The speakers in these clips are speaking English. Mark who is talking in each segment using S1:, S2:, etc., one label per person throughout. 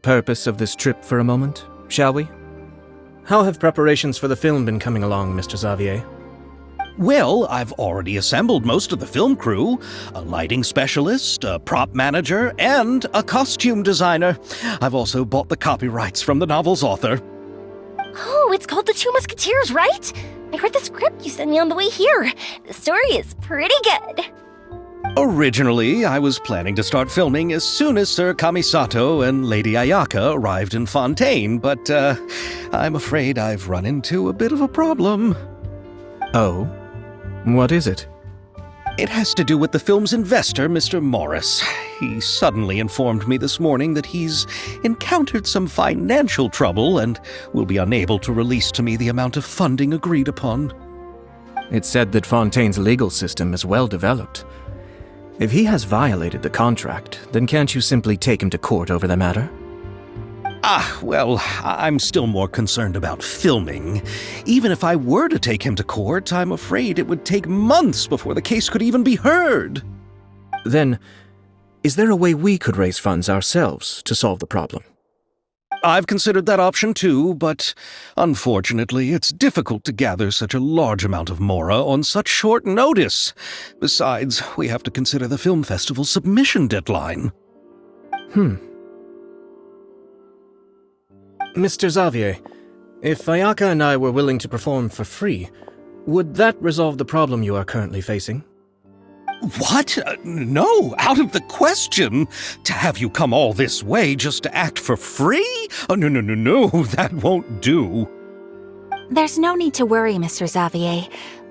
S1: purpose of this trip for a moment, shall we? How have preparations for the film been coming along, Mr. Xavier?
S2: Well, I've already assembled most of the film crew, a lighting specialist, a prop manager, and a costume designer. I've also bought the copyrights from the novel's author.
S3: Oh, it's called The Two Musketeers, right? I read the script you sent me on the way here. The story is pretty good.
S2: Originally, I was planning to start filming as soon as Sir Kamisato and Lady Ayaka arrived in Fontaine, but I'm afraid I've run into a bit of a problem.
S1: Oh? What is it?
S2: It has to do with the film's investor, Mr. Morris. He suddenly informed me this morning that he's encountered some financial trouble and will be unable to release to me the amount of funding agreed upon.
S1: It's said that Fontaine's legal system is well developed. If he has violated the contract, then can't you simply take him to court over the matter?
S2: Well, I'm still more concerned about filming. Even if I were to take him to court, I'm afraid it would take months before the case could even be heard.
S1: Then, is there a way we could raise funds ourselves to solve the problem?
S2: I've considered that option too, but unfortunately, it's difficult to gather such a large amount of mora on such short notice. Besides, we have to consider the film festival's submission deadline.
S1: Mr. Xavier, if Ayaka and I were willing to perform for free, would that resolve the problem you are currently facing?
S2: What? No, out of the question. To have you come all this way just to act for free? Oh, no, that won't do.
S3: There's no need to worry, Mr. Xavier.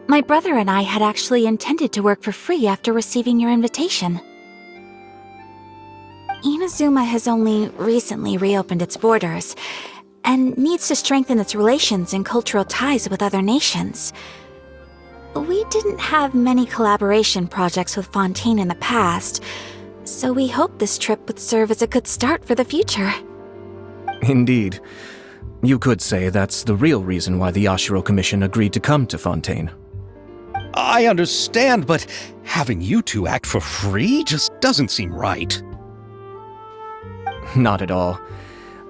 S3: My brother and I had actually intended to work for free after receiving your invitation. Inazuma has only recently reopened its borders, and needs to strengthen its relations and cultural ties with other nations. We didn't have many collaboration projects with Fontaine in the past, so we hoped this trip would serve as a good start for the future.
S1: Indeed. You could say that's the real reason why the Yashiro Commission agreed to come to Fontaine.
S2: I understand, but having you two act for free just doesn't seem right.
S1: Not at all.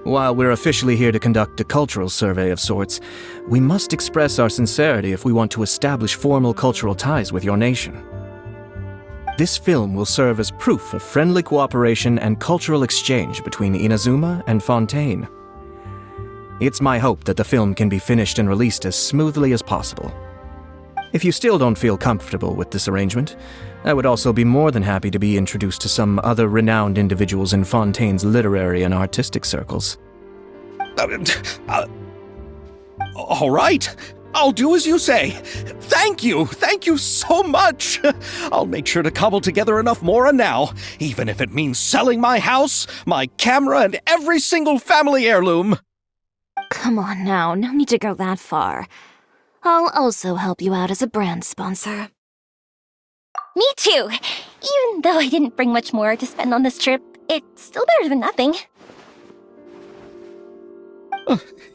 S1: While we're officially here to conduct a cultural survey of sorts, we must express our sincerity if we want to establish formal cultural ties with your nation. This film will serve as proof of friendly cooperation and cultural exchange between Inazuma and Fontaine. It's my hope that the film can be finished and released as smoothly as possible. If you still don't feel comfortable with this arrangement, I would also be more than happy to be introduced to some other renowned individuals in Fontaine's literary and artistic circles.
S2: All right, I'll do as you say. Thank you so much. I'll make sure to cobble together enough mora now, even if it means selling my house, my camera, and every single family heirloom.
S3: Come on now, no need to go that far. I'll also help you out as a brand sponsor. Me too! Even though I didn't bring much more to spend on this trip, it's still better than nothing.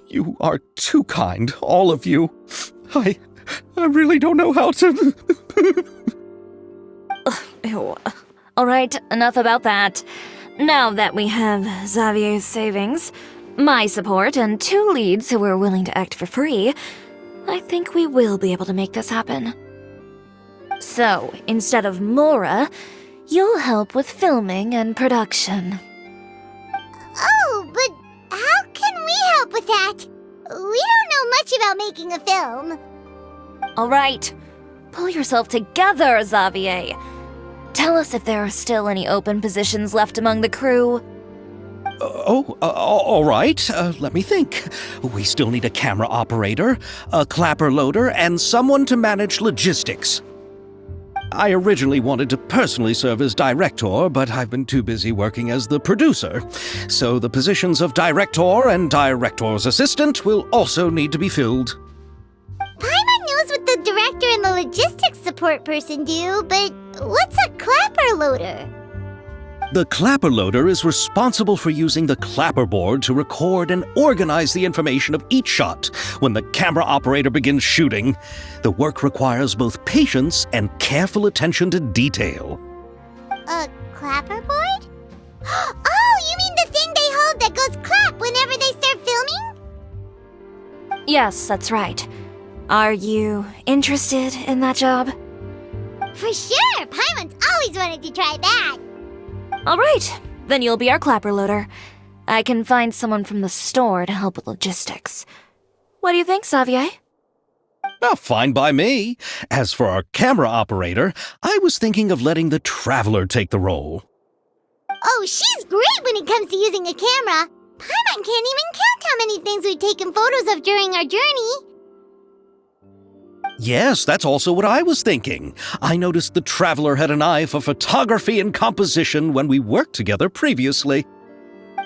S2: You are too kind, all of you. I really don't know how to...
S3: Ew. Alright, enough about that. Now that we have Xavier's savings, my support, and 2 leads who are willing to act for free, I think we will be able to make this happen. So, instead of mora, you'll help with filming and production.
S4: Oh, but how can we help with that? We don't know much about making a film.
S3: Alright, pull yourself together, Xavier. Tell us if there are still any open positions left among the crew.
S2: All right. Let me think. We still need a camera operator, a clapper loader, and someone to manage logistics. I originally wanted to personally serve as director, but I've been too busy working as the producer. So the positions of director and director's assistant will also need to be filled.
S4: Paimon knows what the director and the logistics support person do, but what's a clapper loader?
S2: The clapper loader is responsible for using the clapperboard to record and organize the information of each shot when the camera operator begins shooting. The work requires both patience and careful attention to detail.
S4: A clapperboard? Oh, you mean the thing they hold that goes
S3: Yes, that's right. Are you interested in that job?
S4: For sure! Paimon's always wanted to try that!
S3: Alright, then you'll be our clapper loader. I can find someone from the store to help with logistics. What do you think, Xavier?
S2: Oh, fine by me. As for our camera operator, I was thinking of letting the Traveler take the role.
S4: Oh, she's great when it comes to using a camera! Paimon can't even count how many things we've taken photos of during our journey!
S2: Yes, that's also what I was thinking. I noticed the Traveler had an eye for photography and composition when we worked together previously.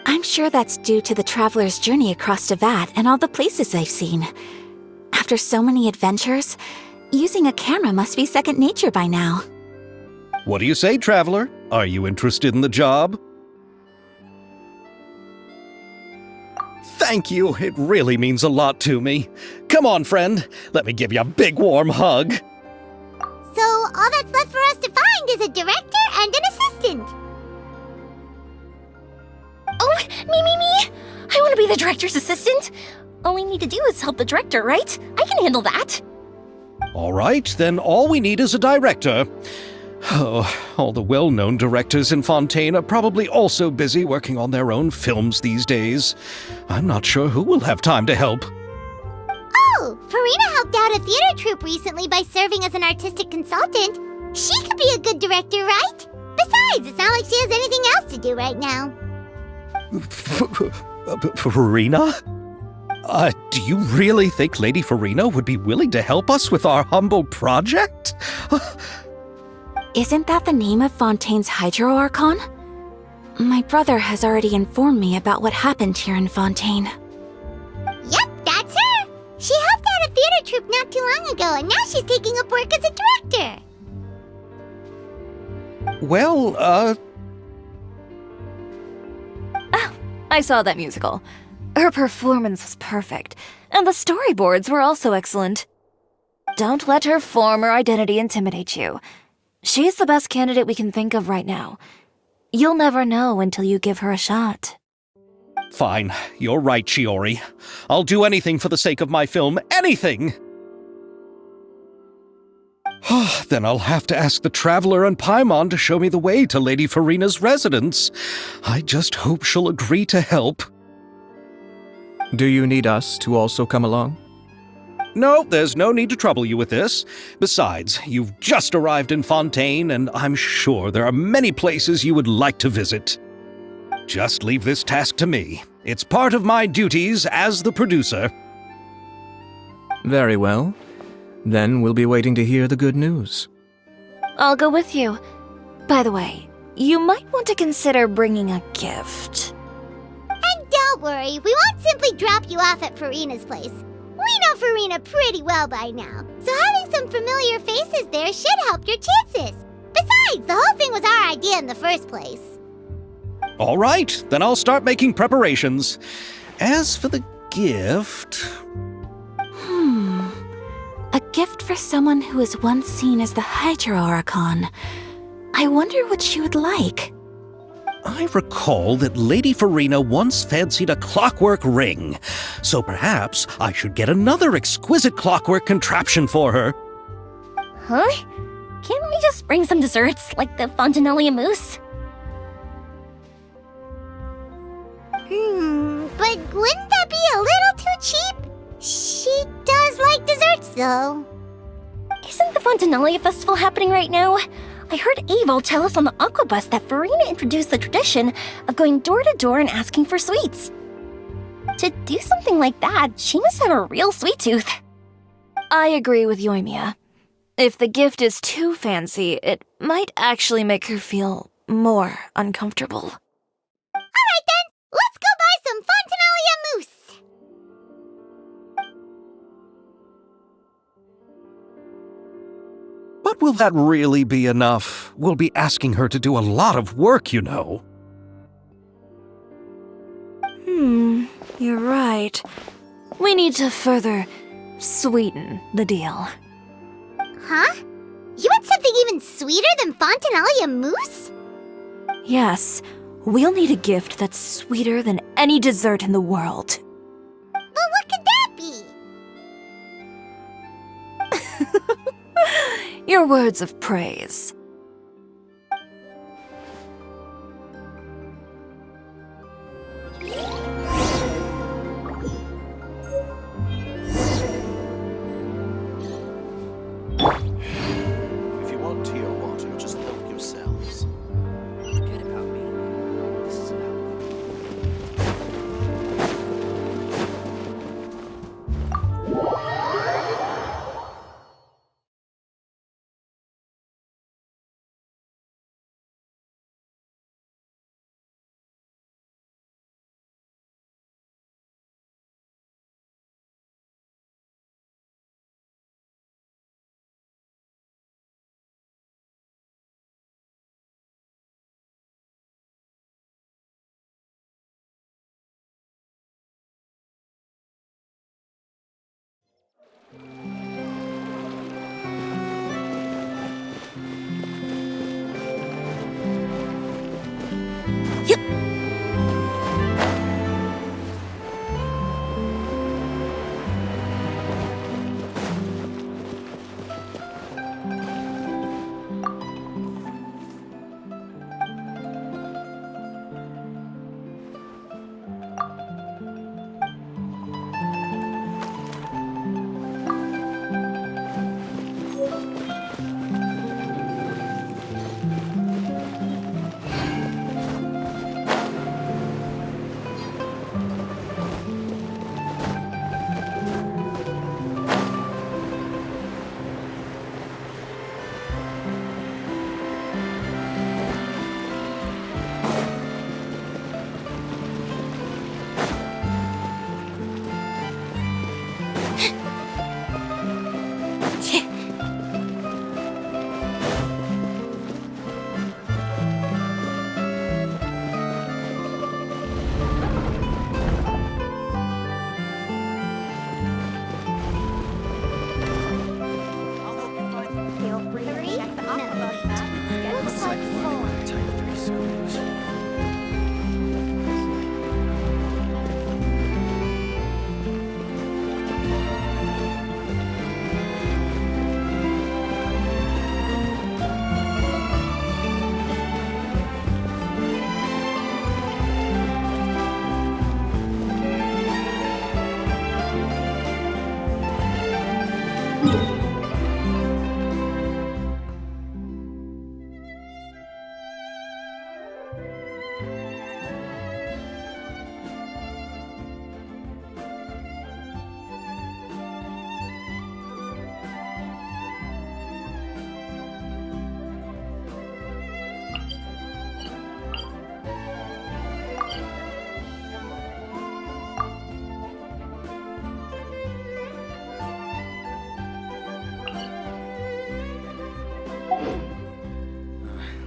S5: I'm sure that's due to the Traveler's journey across Devat and all the places they've seen. After so many adventures, using a camera must be second nature by now.
S2: What do you say, Traveler? Are you interested in the job? Thank you. It really means a lot to me. Come on, friend. Let me give you a big warm hug.
S4: So, all that's left for us to find is a director and an assistant.
S5: Oh, me! I want to be the director's assistant! All we need to do is help the director, right? I can handle that!
S2: All right, then all we need is a director. Oh, all the well-known directors in Fontaine are probably also busy working on their own films these days. I'm not sure who will have time to help.
S4: Oh, Furina helped out a theater troupe recently by serving as an artistic consultant. She could be a good director, right? Besides, it's not like she has anything else to do right now.
S2: Furina? Do you really think Lady Furina would be willing to help us with our humble project?
S5: Isn't that the name of Fontaine's Hydro Archon? My brother has already informed me about what happened here in Fontaine.
S4: Yep, that's her! She helped out a theater troupe not too long ago, and now she's taking up work as a director!
S2: Well,
S3: I saw that musical. Her performance was perfect, and the storyboards were also excellent. Don't let her former identity intimidate you. She's the best candidate we can think of right now. You'll never know until you give her a shot.
S2: Fine. You're right, Shiori. I'll do anything for the sake of my film. Anything! Then I'll have to ask the Traveler and Paimon to show me the way to Lady Furina's residence. I just hope she'll agree to help.
S1: Do you need us to also come along?
S2: No, there's no need to trouble you with this. Besides, you've just arrived in Fontaine, and I'm sure there are many places you would like to visit. Just leave this task to me. It's part of my duties as the producer.
S1: Very well. Then we'll be waiting to hear the good news.
S3: I'll go with you. By the way, you might want to consider bringing a gift.
S4: And don't worry, we won't simply drop you off at Furina's place. We know Furina pretty well by now, so having some familiar faces there should help your chances. Besides, the whole thing was our idea in the first place.
S2: All right, then I'll start making preparations. As for the gift...
S5: A gift for someone who was once seen as the Hydro Archon. I wonder what she would like.
S2: I recall that Lady Furina once fancied a clockwork ring, so perhaps I should get another exquisite clockwork contraption for her.
S5: Huh? Can't we just bring some desserts, like the Fontinalia mousse?
S4: But wouldn't that be a little too cheap? She does like desserts, though.
S5: Isn't the Fontinalia festival happening right now? I heard Avel tell us on the Aquabus that Furina introduced the tradition of going door to door and asking for sweets. To do something like that, she must have a real sweet tooth.
S3: I agree with Yoimiya. If the gift is too fancy, it might actually make her feel more uncomfortable.
S4: Alright then, let's go buy some Fontinalia mousse!
S2: But will that really be enough? We'll be asking her to do a lot of work, you know.
S3: You're right. We need to further sweeten the deal.
S4: Huh? You want something even sweeter than Fontinalia mousse?
S3: Yes, we'll need a gift that's sweeter than any dessert in the world.
S4: But what could that be?
S3: your words of praise.
S2: If you want tea or water, just help yourselves. Forget about me. This is about me.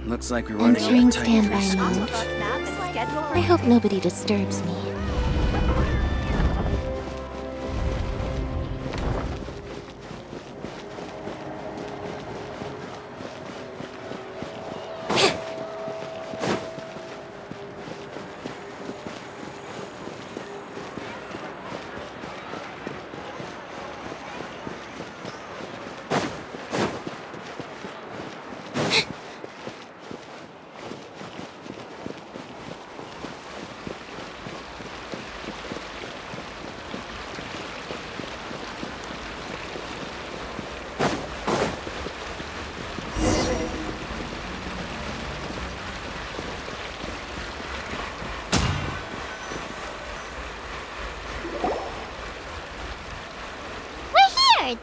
S1: Looks like we're running
S5: Entering
S1: out of time.
S5: standby mode. I hope nobody disturbs me.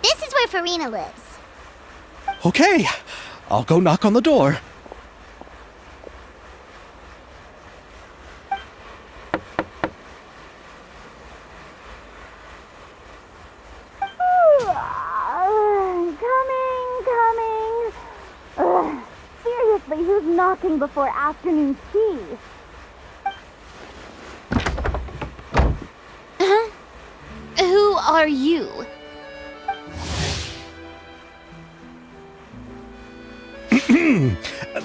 S4: This is where Furina lives.
S2: Okay, I'll go knock on the door.
S4: Coming. Ugh. Seriously, who's knocking before afternoon tea?
S5: Who are you?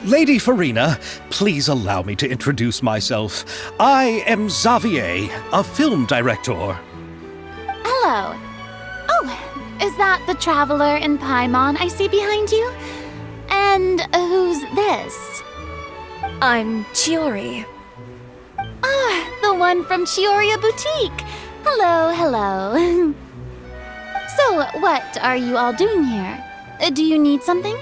S2: Lady Furina, please allow me to introduce myself. I am Xavier, a film director.
S5: Hello. Oh,
S6: Is that the Traveler and Paimon I see behind you? And who's this?
S3: I'm Chiori.
S6: Ah, the one from Chioria Boutique. Hello, hello. So, what are you all doing here? Do you need something?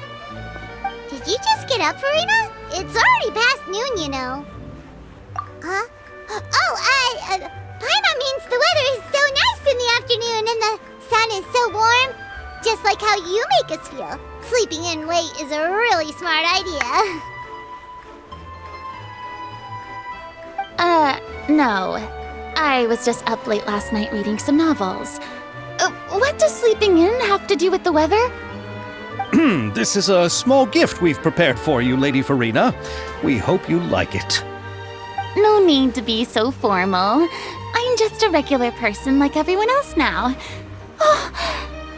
S4: Did you just get up, Furina? It's already past noon, you know. Huh? Oh, Paimon means the weather is so nice in the afternoon and the sun is so warm. Just like how you make us feel. Sleeping in late is a really smart idea.
S6: No. I was just up late last night reading some novels. What does sleeping in have to do with the weather?
S2: This is a small gift we've prepared for you, Lady Furina. We hope you like it.
S6: No need to be so formal. I'm just a regular person like everyone else now. Oh,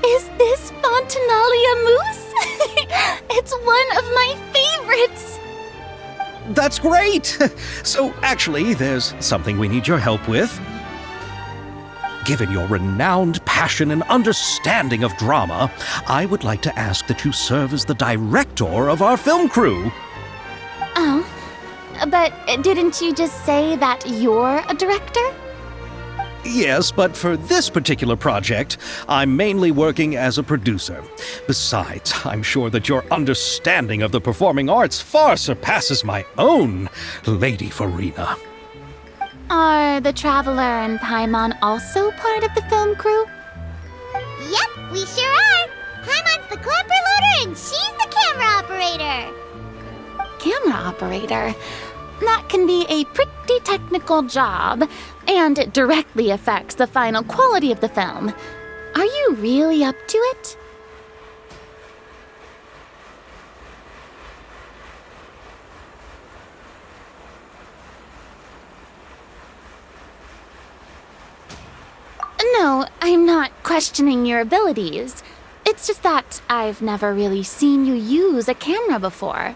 S6: is this Fontinalia mousse? It's one of my favorites!
S2: That's great! So, actually, there's something we need your help with. Given your renowned passion and understanding of drama, I would like to ask that you serve as the director of our film crew.
S6: Oh, but didn't you just say that you're a director?
S2: Yes, but for this particular project, I'm mainly working as a producer. Besides, I'm sure that your understanding of the performing arts far surpasses my own, Lady Furina.
S6: Are the Traveler and Paimon also part of the film crew?
S4: Yep, we sure are. Paimon's the clapper loader and she's the camera operator.
S6: Camera operator? That can be a pretty technical job, and it directly affects the final quality of the film. Are you really up to it? No, I'm not questioning your abilities. It's just that I've never really seen you use a camera before.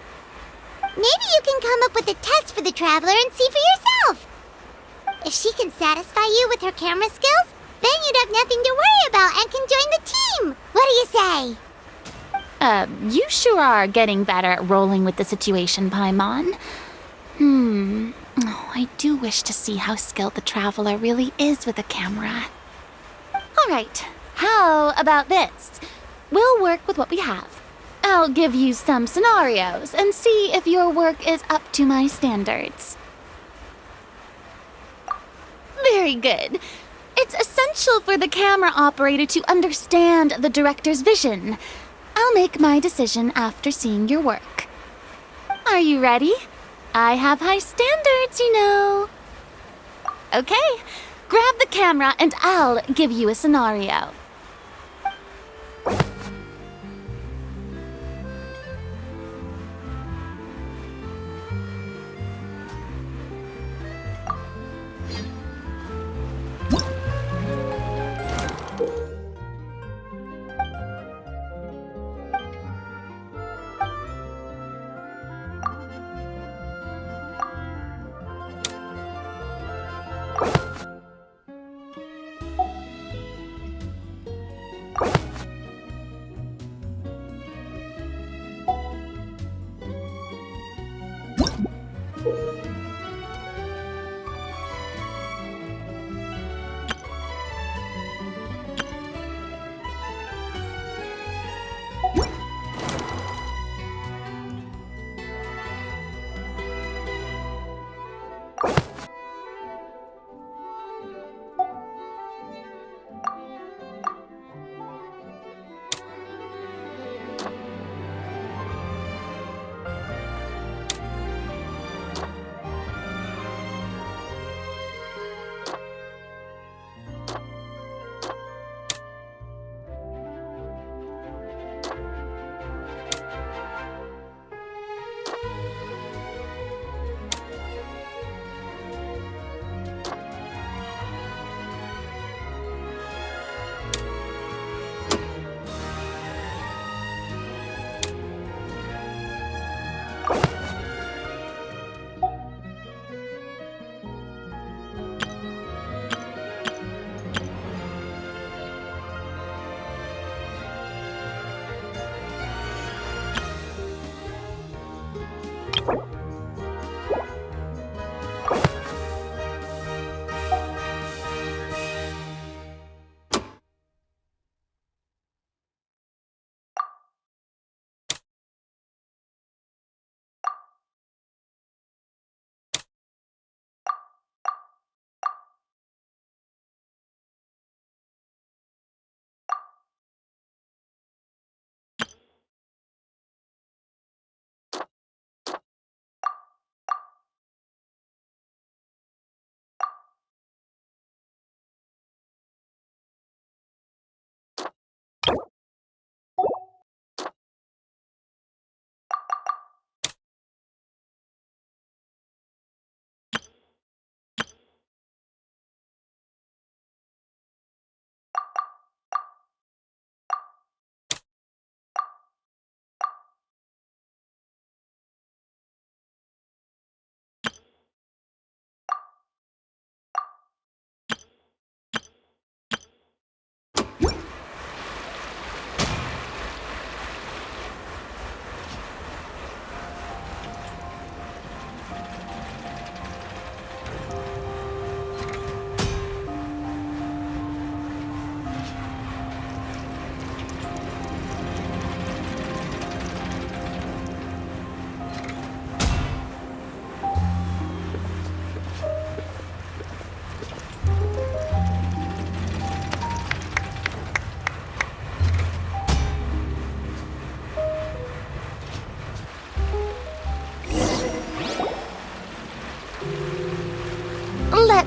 S4: Maybe you can come up with a test for the Traveler and see for yourself. If she can satisfy you with her camera skills, then you'd have nothing to worry about and can join the team. What do you say?
S6: You sure are getting better at rolling with the situation, Paimon. Oh, I do wish to see how skilled the Traveler really is with a camera. Alright, how about this? We'll work with what we have. I'll give you some scenarios and see if your work is up to my standards. Very good. It's essential for the camera operator to understand the director's vision. I'll make my decision after seeing your work. Are you ready? I have high standards, you know. Okay, grab the camera and I'll give you a scenario.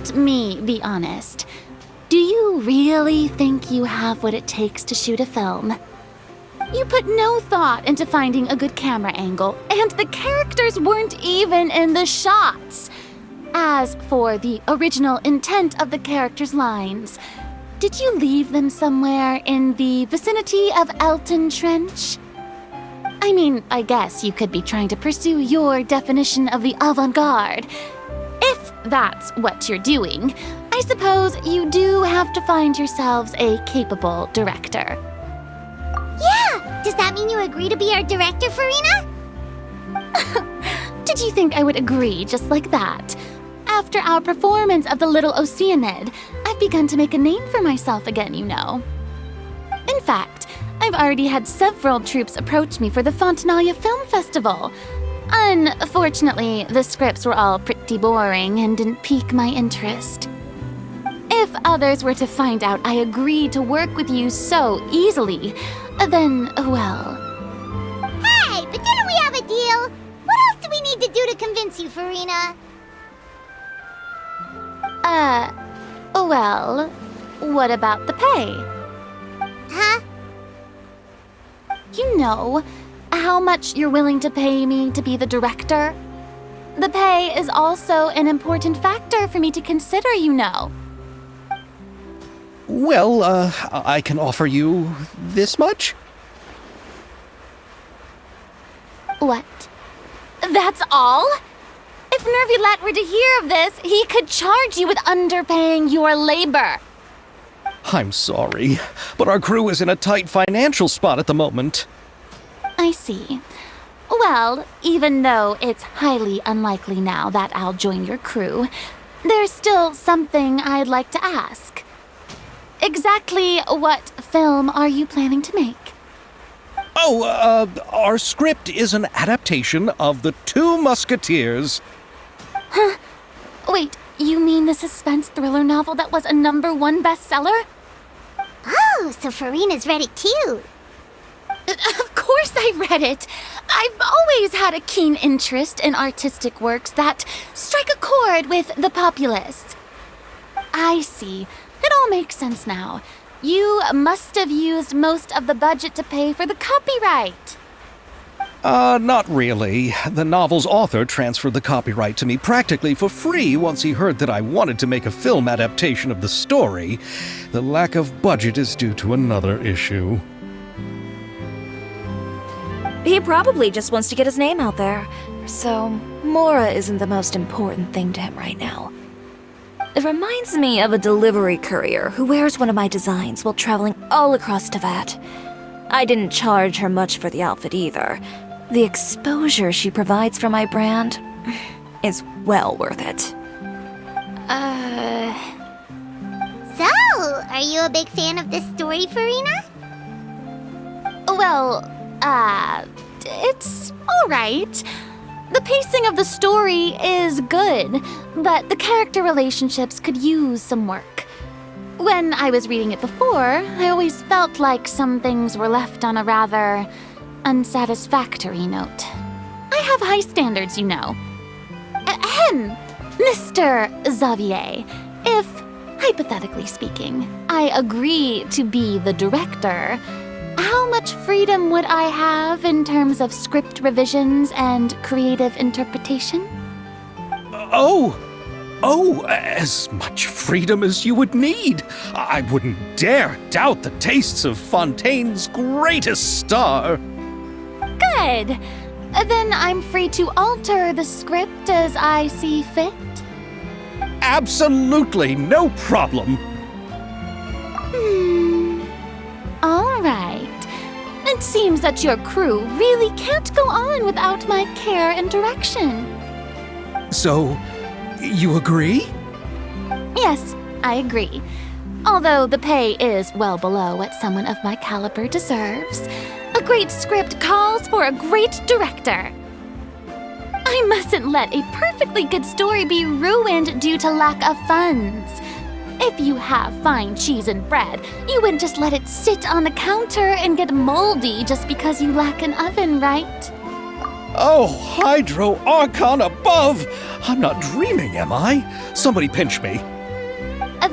S6: let me be honest. Do you really think you have what it takes to shoot a film? You put no thought into finding a good camera angle, and the characters weren't even in the shots. As for the original intent of the characters' lines, did you leave them somewhere in the vicinity of Elton Trench? I mean, I guess you could be trying to pursue your definition of the avant-garde. If that's what you're doing, I suppose you do have to find yourselves a capable director.
S4: Yeah! Does that mean you agree to be our director, Furina?
S6: Did you think I would agree just like that? After our performance of The Little Oceanid, I've begun to make a name for myself again, you know. In fact, I've already had several troupes approach me for the Fontanalia Film Festival. Unfortunately, the scripts were all pretty boring and didn't pique my interest. If others were to find out I agreed to work with you so easily, then, well...
S4: Hey, but didn't we have a deal? What else do we need to do to convince you, Furina?
S6: Well, what about the pay?
S4: Huh?
S6: You know, how much you're willing to pay me to be the director? The pay is also an important factor for me to consider, you know.
S2: Well, I can offer you this much?
S6: What? That's all? If Nervilat were to hear of this, he could charge you with underpaying your labor.
S2: I'm sorry, but our crew is in a tight financial spot at the moment.
S6: I see. Well, even though it's highly unlikely now that I'll join your crew, there's still something I'd like to ask. Exactly what film are you planning to make?
S2: Oh, our script is an adaptation of The Two Musketeers.
S6: Huh? Wait, you mean the suspense thriller novel that was a #1 bestseller?
S4: Oh, so Furina's read it too.
S6: Of course I read it. I've always had a keen interest in artistic works that strike a chord with the populace. I see. It all makes sense now. You must have used most of the budget to pay for the copyright.
S2: Not really. The novel's author transferred the copyright to me practically for free once he heard that I wanted to make a film adaptation of the story. The lack of budget is due to another issue.
S3: He probably just wants to get his name out there. So, Mora isn't the most important thing to him right now. It reminds me of a delivery courier who wears one of my designs while traveling all across Teyvat. I didn't charge her much for the outfit either. The exposure she provides for my brand is well worth it.
S4: So, are you a big fan of this story, Furina?
S6: Well, it's all right. The pacing of the story is good, but the character relationships could use some work. When I was reading it before, I always felt like some things were left on a rather unsatisfactory note. I have high standards, you know. Ahem, Mr. Xavier, if, hypothetically speaking, I agree to be the director, how much freedom would I have in terms of script revisions and creative interpretation?
S2: Oh, as much freedom as you would need. I wouldn't dare doubt the tastes of Fontaine's greatest star.
S6: Good. Then I'm free to alter the script as I see fit.
S2: Absolutely, no problem.
S6: All right. It seems that your crew really can't go on without my care and direction.
S2: So, you agree?
S6: Yes, I agree. Although the pay is well below what someone of my caliber deserves, a great script calls for a great director. I mustn't let a perfectly good story be ruined due to lack of funds. If you have fine cheese and bread, you wouldn't just let it sit on the counter and get moldy just because you lack an oven, right?
S2: Oh, Hydro Archon above! I'm not dreaming, am I? Somebody pinch me.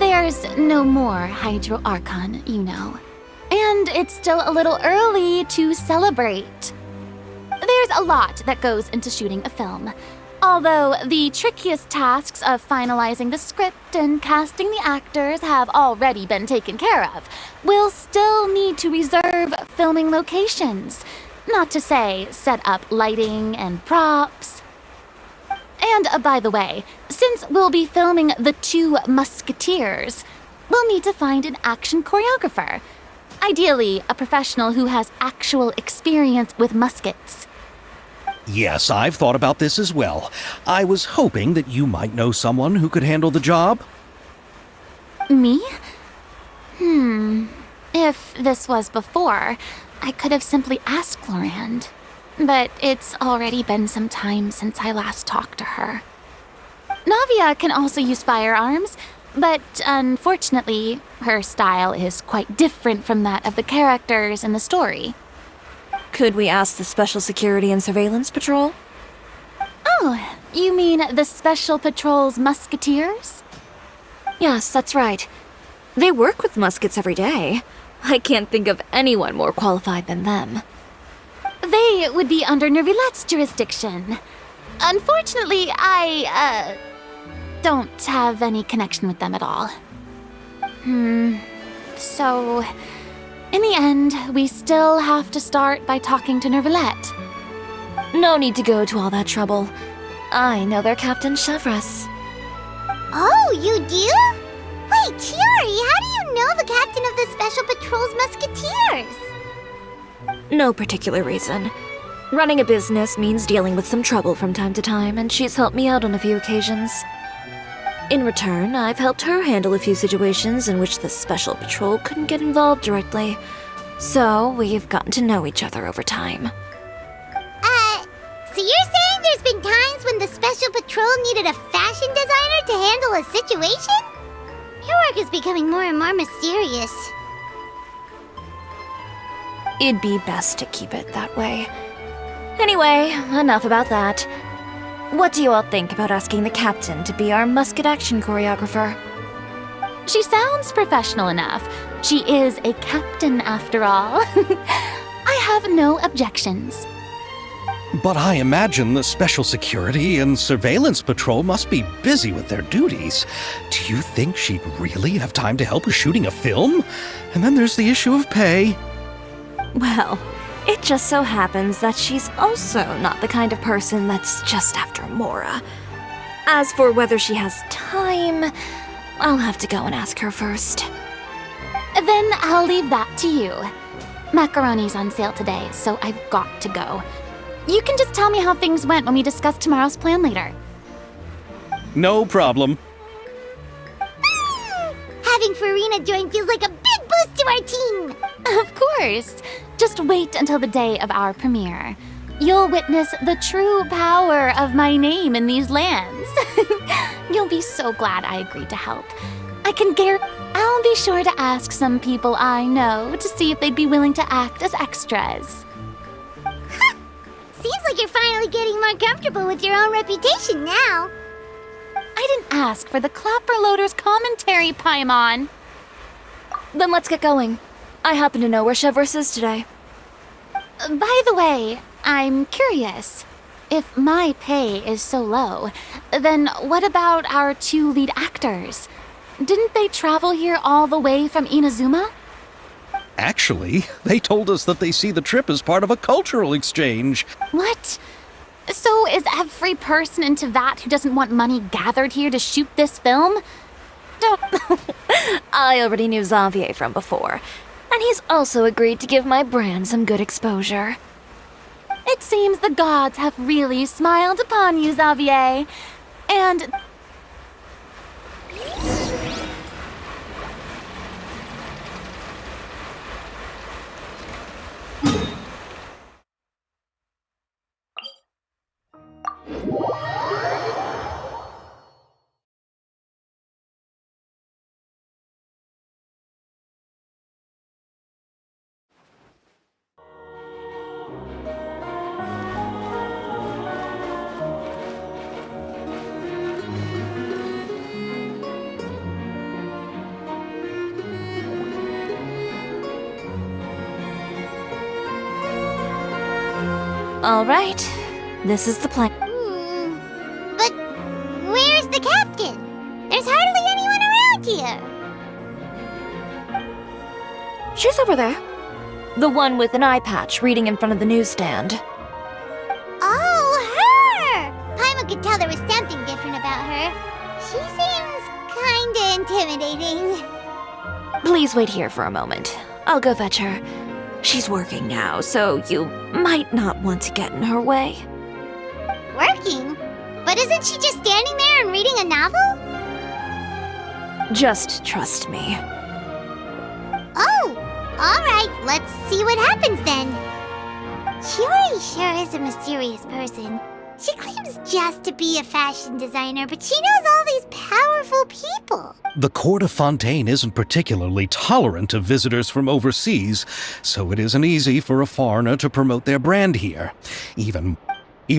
S6: There's no more Hydro Archon, you know. And it's still a little early to celebrate. There's a lot that goes into shooting a film. Although the trickiest tasks of finalizing the script and casting the actors have already been taken care of, we'll still need to reserve filming locations. Not to say set up lighting and props. And by the way, since we'll be filming The Two Musketeers, we'll need to find an action choreographer. Ideally, a professional who has actual experience with muskets.
S2: Yes, I've thought about this as well. I was hoping that you might know someone who could handle the job.
S6: Me? If this was before, I could have simply asked Glorand. But it's already been some time since I last talked to her. Navia can also use firearms, but unfortunately, her style is quite different from that of the characters in the story.
S3: Could we ask the Special Security and Surveillance Patrol?
S6: Oh, you mean the Special Patrol's musketeers?
S3: Yes, that's right. They work with muskets every day. I can't think of anyone more qualified than them.
S6: They would be under Nervilette's jurisdiction. Unfortunately, I don't have any connection with them at all. So, in the end, we still have to start by talking to Nervilette.
S3: No need to go to all that trouble. I know their Captain Chevres.
S4: Oh, you do? Wait, Chiori, how do you know the captain of the Special Patrol's Musketeers?
S3: No particular reason. Running a business means dealing with some trouble from time to time, and she's helped me out on a few occasions. In return, I've helped her handle a few situations in which the Special Patrol couldn't get involved directly. So, we've gotten to know each other over time.
S4: So you're saying there's been times when the Special Patrol needed a fashion designer to handle a situation? Your work is becoming more and more mysterious.
S3: It'd be best to keep it that way. Anyway, enough about that. What do you all think about asking the captain to be our musket action choreographer?
S6: She sounds professional enough. She is a captain after all. I have no objections.
S2: But I imagine the Special Security and Surveillance Patrol must be busy with their duties. Do you think she'd really have time to help with shooting a film? And then there's the issue of pay.
S3: Well, it just so happens that she's also not the kind of person that's just after Mora. As for whether she has time, I'll have to go and ask her first.
S6: Then I'll leave that to you. Macaroni's on sale today, so I've got to go. You can just tell me how things went when we discuss tomorrow's plan later.
S2: No problem.
S4: Having Furina join feels like a big boost to our team!
S6: Of course. Just wait until the day of our premiere. You'll witness the true power of my name in these lands. You'll be so glad I agreed to help. I can guarantee I'll be sure to ask some people I know to see if they'd be willing to act as extras.
S4: Seems like you're finally getting more comfortable with your own reputation now.
S6: I didn't ask for the Clapper Loader's commentary, Paimon.
S3: Then let's get going. I happen to know where Chevres is today.
S6: By the way, I'm curious. If my pay is so low, then what about our two lead actors? Didn't they travel here all the way from Inazuma?
S2: Actually, they told us that they see the trip as part of a cultural exchange.
S6: What? So is every person in Tevat who doesn't want money gathered here to shoot this film? Don't...
S3: I already knew Xavier from before, and he's also agreed to give my brand some good exposure.
S6: It seems the gods have really smiled upon you, Xavier. And...
S3: All right, this is the plan.
S4: But where's the captain? There's hardly anyone around here.
S3: She's over there. The one with an eye patch reading in front of the newsstand.
S4: Oh, her! Paimon could tell there was something different about her. She seems kinda intimidating.
S3: Please wait here for a moment. I'll go fetch her. She's working now, so you might not want to get in her way.
S4: Working? But isn't she just standing there and reading a novel?
S3: Just trust me.
S4: Oh, alright, let's see what happens then. Chiori sure is a mysterious person. She claims just to be a fashion designer, but she knows all these powerful people.
S2: The court of Fontaine isn't particularly tolerant of visitors from overseas, so it isn't easy for a foreigner to promote their brand here. Even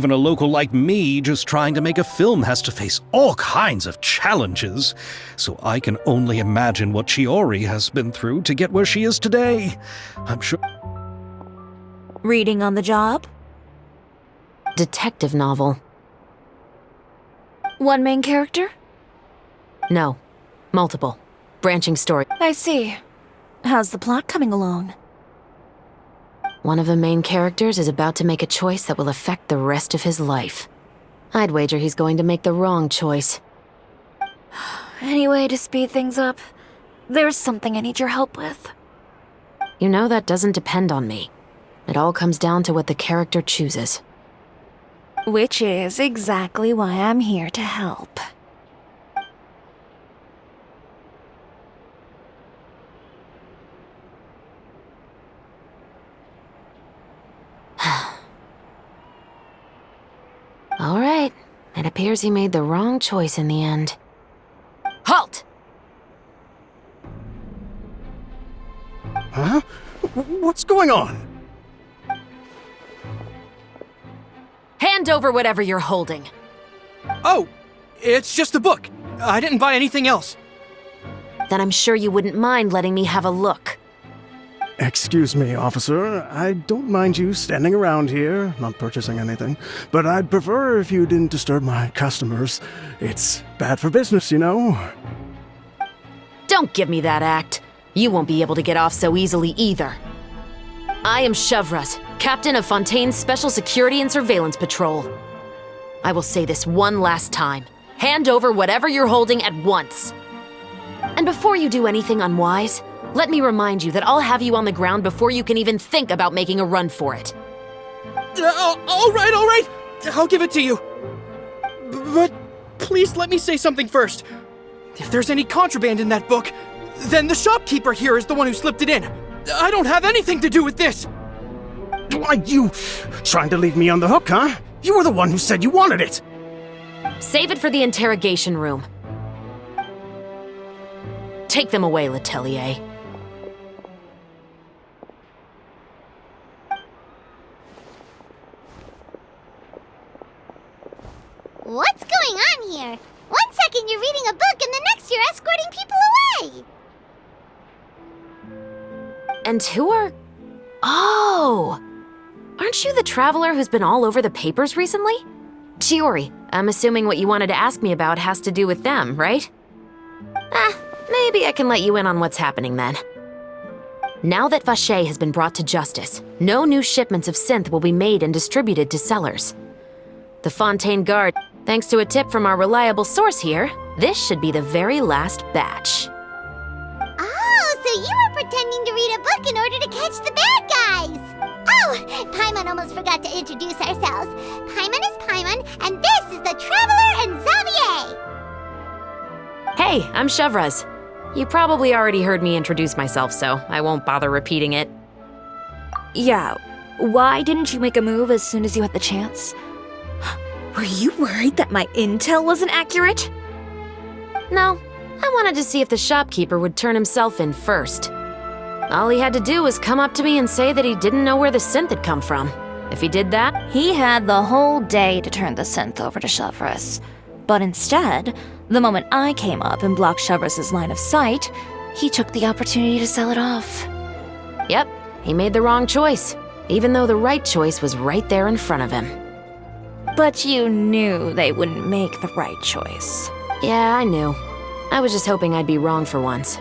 S2: a local like me just trying to make a film has to face all kinds of challenges. So I can only imagine what Chiori has been through to get where she is today. I'm sure...
S3: Reading on the job?
S7: Detective novel.
S3: One main character?
S7: No. Multiple. Branching story.
S3: I see. How's the plot coming along?
S7: One of the main characters is about to make a choice that will affect the rest of his life. I'd wager he's going to make the wrong choice.
S3: Any way to speed things up? There's something I need your help with.
S7: You know that doesn't depend on me. It all comes down to what the character chooses.
S3: Which is exactly why I'm here to help.
S7: All right. It appears he made the wrong choice in the end. Halt!
S8: Huh? What's going on?
S7: Hand over whatever you're holding.
S9: Oh, it's just a book. I didn't buy anything else.
S7: Then I'm sure you wouldn't mind letting me have a look.
S8: Excuse me, officer. I don't mind you standing around here, not purchasing anything, but I'd prefer if you didn't disturb my customers. It's bad for business, you know.
S7: Don't give me that act. You won't be able to get off so easily either. I am Chevraz, captain of Fontaine's Special Security and Surveillance Patrol. I will say this one last time. Hand over whatever you're holding at once. And before you do anything unwise, let me remind you that I'll have you on the ground before you can even think about making a run for it.
S9: All right. I'll give it to you. But please let me say something first. If there's any contraband in that book, then the shopkeeper here is the one who slipped it in. I don't have anything to do with this.
S8: Why, you trying to leave me on the hook, huh? You were the one who said you wanted it.
S7: Save it for the interrogation room. Take them away, Letelier.
S4: What's going on here? One second you're reading a book and the next you're escorting people away.
S7: And who are... Oh! Aren't you the traveler who's been all over the papers recently? Chiori, I'm assuming what you wanted to ask me about has to do with them, right? Maybe I can let you in on what's happening then. Now that Vacher has been brought to justice, no new shipments of synth will be made and distributed to sellers. The Fontaine Guard, thanks to a tip from our reliable source here, this should be the very last batch.
S4: Oh, so you were pretending to read a book in order to catch the bad guys. Oh, Paimon almost forgot to introduce ourselves. Paimon is Paimon, and this is the Traveler and Xavier.
S7: Hey, I'm Chevraz. You probably already heard me introduce myself, so I won't bother repeating it.
S3: Yeah, why didn't you make a move as soon as you had the chance? Were you worried that my intel wasn't accurate?
S7: No, I wanted to see if the shopkeeper would turn himself in first. All he had to do was come up to me and say that he didn't know where the synth had come from. If he did that,
S3: He had the whole day to turn the synth over to Chevraz. But instead, the moment I came up and blocked Chevraz's line of sight, he took the opportunity to sell it off.
S7: yep, he made the wrong choice. even though the right choice was right there in front of him.
S3: But you knew they wouldn't make the right choice.
S7: Yeah, I knew. I was just hoping I'd be wrong for once.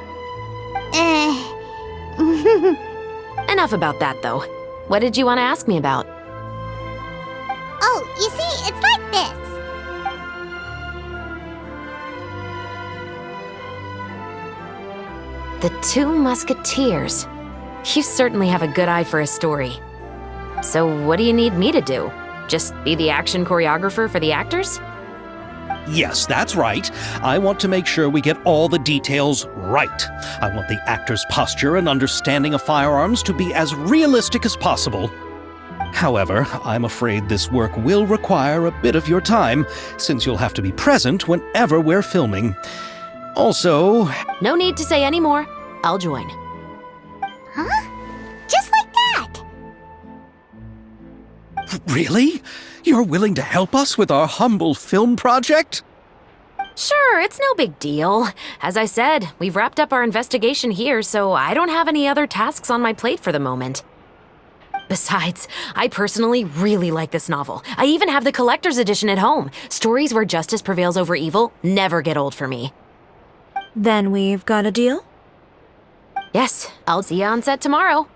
S7: Enough about that, though. What did you want to ask me about?
S4: Oh, you see, it's like this.
S7: The Two Musketeers. You certainly have a good eye for a story. So what do you need me to do? Just be the action choreographer for the actors?
S2: Yes, that's right. I want to make sure we get all the details right. I want the actor's posture and understanding of firearms to be as realistic as possible. However, I'm afraid this work will require a bit of your time, since you'll have to be present whenever we're filming. Also...
S7: No need to say any more. I'll join.
S4: Huh? Just like that?
S2: Really? You're willing to help us with our humble film project?
S7: Sure, it's no big deal. As I said, we've wrapped up our investigation here, so I don't have any other tasks on my plate for the moment. Besides, I personally really like this novel. I even have the collector's edition at home. Stories where justice prevails over evil never get old for me.
S3: Then we've got a deal?
S7: Yes, I'll see you on set tomorrow.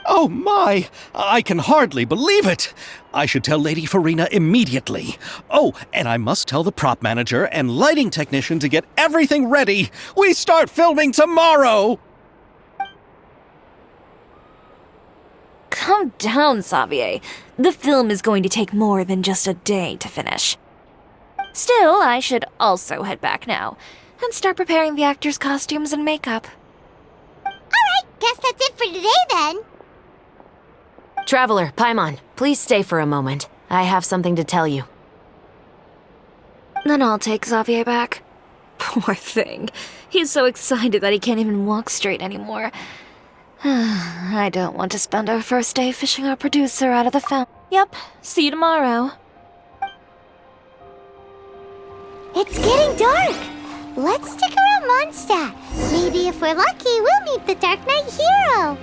S2: Oh my! I can hardly believe it! I should tell Lady Furina immediately. Oh, and I must tell the prop manager and lighting technician to get everything ready. We start filming tomorrow!
S3: Calm down, Xavier. The film is going to take more than just a day to finish. Still, I should also head back now and start preparing the actors' costumes and makeup.
S4: Alright, guess that's it for today then.
S7: Traveler, Paimon, please stay for a moment. I have something to tell you.
S3: Then I'll take Xavier back. Poor thing. He's so excited that he can't even walk straight anymore. I don't want to spend our first day fishing our producer out of the fountain. Yep, see you tomorrow.
S4: It's getting dark. Let's stick around Mondstadt. Maybe if we're lucky, we'll meet the Dark Knight hero.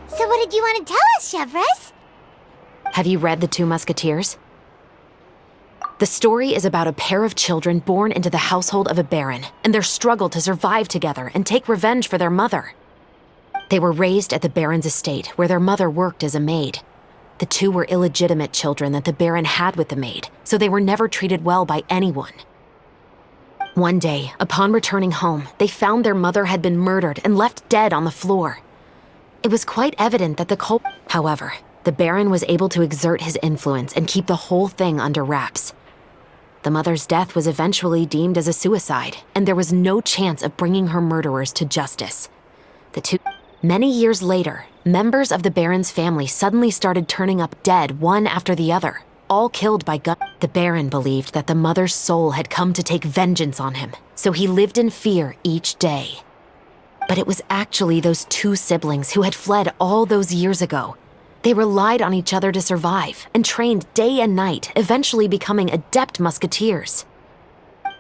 S4: So what did you want to tell us, Chevres?
S7: Have you read The Two Musketeers? The story is about a pair of children born into the household of a baron and their struggle to survive together and take revenge for their mother. They were raised at the baron's estate, where their mother worked as a maid. The two were illegitimate children that the baron had with the maid, so they were never treated well by anyone. One day, upon returning home, they found their mother had been murdered and left dead on the floor. It was quite evident that the culprit... However, the baron was able to exert his influence and keep the whole thing under wraps. The mother's death was eventually deemed as a suicide, and there was no chance of bringing her murderers to justice. Many years later, members of the baron's family suddenly started turning up dead one after the other, all killed by gun. The baron believed that the mother's soul had come to take vengeance on him, so he lived in fear each day. But it was actually those two siblings who had fled all those years ago. They relied on each other to survive and trained day and night, eventually becoming adept musketeers.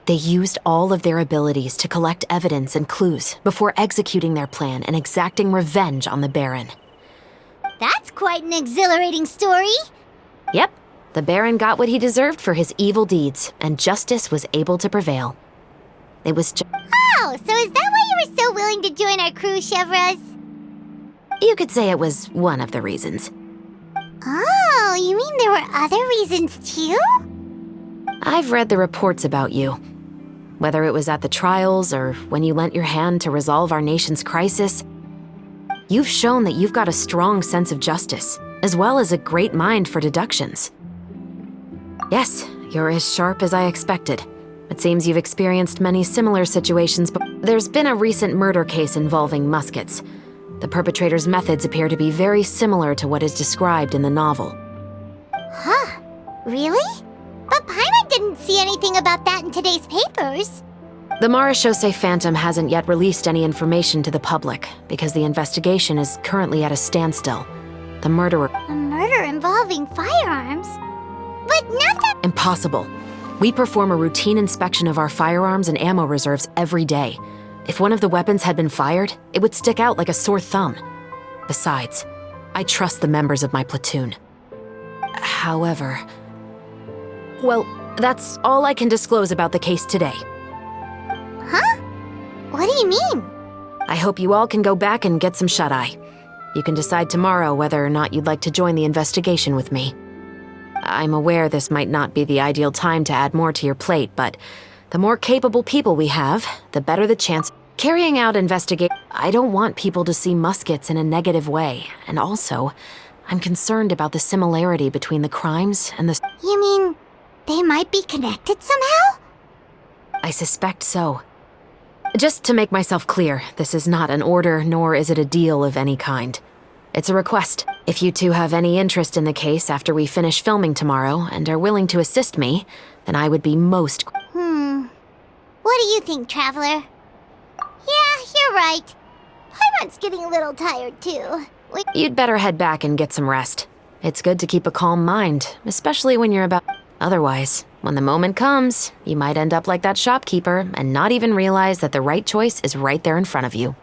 S7: They used all of their abilities to collect evidence and clues before executing their plan and exacting revenge on the baron.
S4: That's quite an exhilarating story.
S7: Yep, the baron got what he deserved for his evil deeds, and justice was able to prevail. It was
S4: Oh, so is that why you were so willing to join our crew, Chevres?
S7: You could say it was one of the reasons.
S4: Oh, you mean there were other reasons too?
S7: I've read the reports about you. Whether it was at the trials or when you lent your hand to resolve our nation's crisis, you've shown that you've got a strong sense of justice, as well as a great mind for deductions. Yes, you're as sharp as I expected. It seems you've experienced many similar situations, but there's been a recent murder case involving muskets. The perpetrator's methods appear to be very similar to what is described in the novel.
S4: Huh? Really? But Paimon didn't see anything about that in today's papers.
S7: The Marechaussee Phantom hasn't yet released any information to the public because the investigation is currently at a standstill. The murderer.
S4: A murder involving firearms? But nothing.
S7: Impossible. We perform a routine inspection of our firearms and ammo reserves every day. If one of the weapons had been fired, it would stick out like a sore thumb. Besides, I trust the members of my platoon. However... Well, that's all I can disclose about the case today.
S4: Huh? What do you mean?
S7: I hope you all can go back and get some shut-eye. You can decide tomorrow whether or not you'd like to join the investigation with me. I'm aware this might not be the ideal time to add more to your plate, but the more capable people we have, the better the chance. Carrying out I don't want people to see muskets in a negative way, and also, I'm concerned about the similarity between the crimes and the...
S4: You mean they might be connected somehow?
S7: I suspect so. Just to make myself clear, this is not an order, nor is it a deal of any kind. It's a request. If you two have any interest in the case after we finish filming tomorrow and are willing to assist me, then I would be most...
S4: What do you think, Traveler? Yeah, you're right. Paimon's getting a little tired, too.
S7: You'd better head back and get some rest. It's good to keep a calm mind, especially when you're about... Otherwise, when the moment comes, you might end up like that shopkeeper and not even realize that the right choice is right there in front of you.